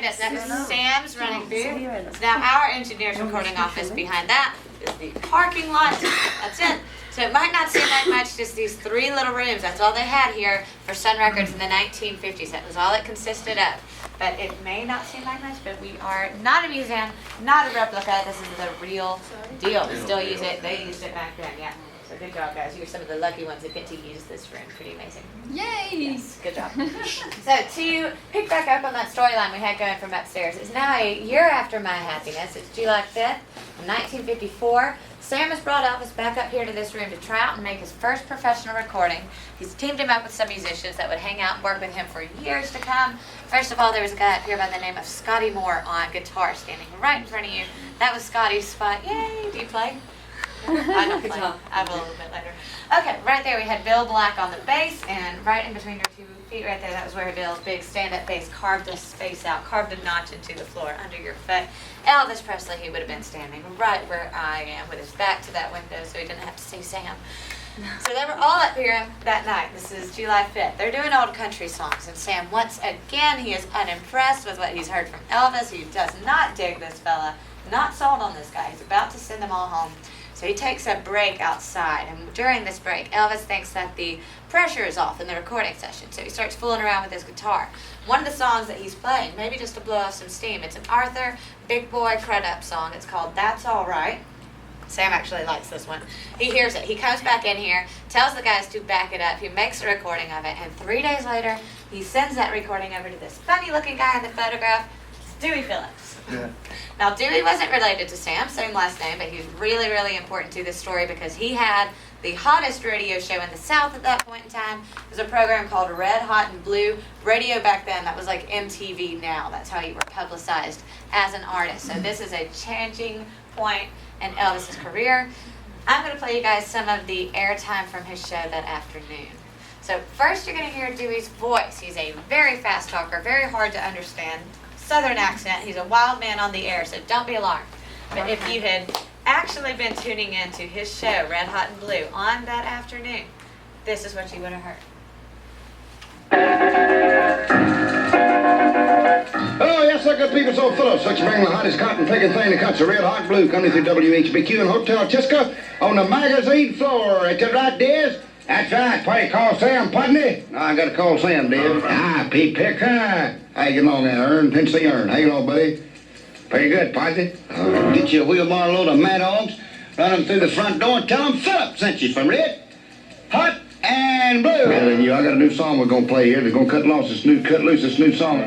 behind us. That was Sam's running booth. Now our engineer's recording office behind that is the parking lot. That's it. So it might not seem like much, just these 3 little rooms. That's all they had here for Sun Records in the 1950s. That was all it consisted of. But it may not seem like much, but we are not a museum, not a replica. This is the real deal. We still use it. They used it back then, yeah. So good job, guys. You're some of the lucky ones that get to use this room. Pretty amazing. Yay! Yes, good job. So to pick back up on that storyline we had going from upstairs, it's now a year after my happiness. It's July 5th, 1954. Sam has brought Elvis back up here to this room to try out and make his first professional recording. He's teamed him up with some musicians that would hang out and work with him for years to come. First of all, there was a guy up here by the name of Scotty Moore on guitar standing right in front of you. That was Scotty's spot. Yay! Do you play? I don't play. I will a little bit later. Okay, right there we had Bill Black on the bass, and right in between your 2 feet right there, that was where Bill's big stand-up bass carved a space out, carved a notch into the floor under your foot. Elvis Presley, he would have been standing right where I am with his back to that window so he didn't have to see Sam. So they were all up here that night. This is July 5th. They're doing old country songs, and Sam, once again, he is unimpressed with what he's heard from Elvis. He does not dig this fella, not sold on this guy. He's about to send them all home. So he takes a break outside, and during this break, Elvis thinks that the pressure is off in the recording session, so he starts fooling around with his guitar. One of the songs that he's playing, maybe just to blow off some steam, it's an Arthur Big Boy Crudup song. It's called That's All Right. Sam actually likes this one. He hears it. He comes back in here, tells the guys to back it up. He makes a recording of it, and 3 days later, he sends that recording over to this funny-looking guy in the photograph, Dewey Phillips. Yeah. Now, Dewey wasn't related to Sam, same last name, but he's really, really important to this story because he had the hottest radio show in the South at that point in time. It was a program called Red, Hot, and Blue. Radio back then, that was like MTV now. That's how you were publicized as an artist. So this is a changing point in Elvis's career. I'm going to play you guys some of the airtime from his show that afternoon. So first you're going to hear Dewey's voice. He's a very fast talker, very hard to understand. Southern accent. He's a wild man on the air, so don't be alarmed. But if you had actually been tuning in to his show, Red, Hot, and Blue, on that afternoon, this is what you would have heard. Oh, yes, sir, good people, so Phillips. Let's bring the hottest cotton-picking thing in the country, Red Hot Blue, coming through WHBQ and Hotel Tisca on the magazine floor. Is that right, Diz? That's right. Why you call Sam Putney? No, I got to call Sam, Diz. Ah, Pete Pick. How you getting on there, Ern? Tennessee Ern. How you doing, buddy? Pretty good, Putney. Get you a wheelbarrow load of mad dogs, run them through the front door, and tell them Phillips sent you from Red, Hot, and Blue. Better than you. I got a new song we're going to play here. They're going to cut loose this new song.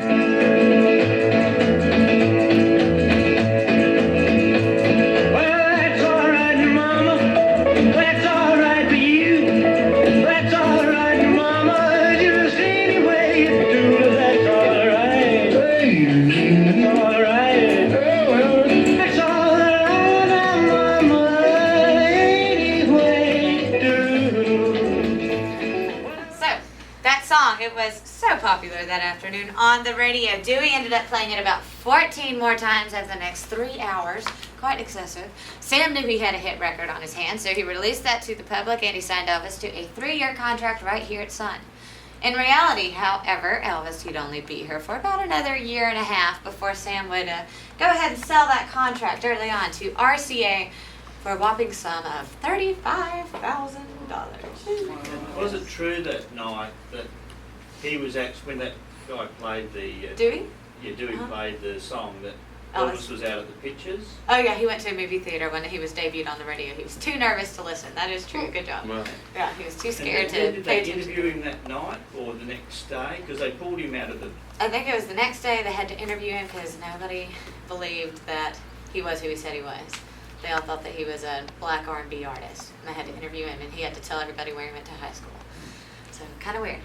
It was so popular that afternoon on the radio. Dewey ended up playing it about 14 more times over the next 3 hours. Quite excessive. Sam knew he had a hit record on his hands, so he released that to the public and he signed Elvis to a 3-year contract right here at Sun. In reality, however, Elvis would only be here for about another year and a half before Sam would go ahead and sell that contract early on to RCA for a whopping sum of $35,000. Was it true that night that he was actually, when that guy played the... Dewey? Yeah, Dewey played the song that Elvis Elvis was out at the pictures? Oh yeah, he went to a movie theater when he was debuted on the radio. He was too nervous to listen. That is true. Good job. Right. Yeah, he was too scared And to did pay they attention. interview him that night or the next day? Because they pulled him out of the... I think it was the next day they had to interview him because nobody believed that he was who he said he was. They all thought that he was a black R&B artist, and they had to interview him, and he had to tell everybody where he went to high school. So, kind of weird.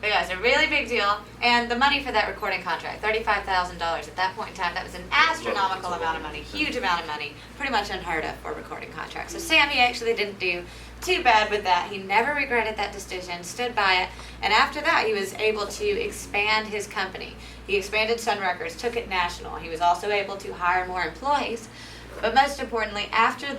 But yeah, it's a really big deal. And the money for that recording contract, $35,000 at that point in time, that was an astronomical amount of money, huge amount of money, pretty much unheard of for a recording contract. So Sam, he actually didn't do too bad with that. He never regretted that decision, stood by it, and after that he was able to expand his company. He expanded Sun Records, took it national. He was also able to hire more employees, but most importantly, after the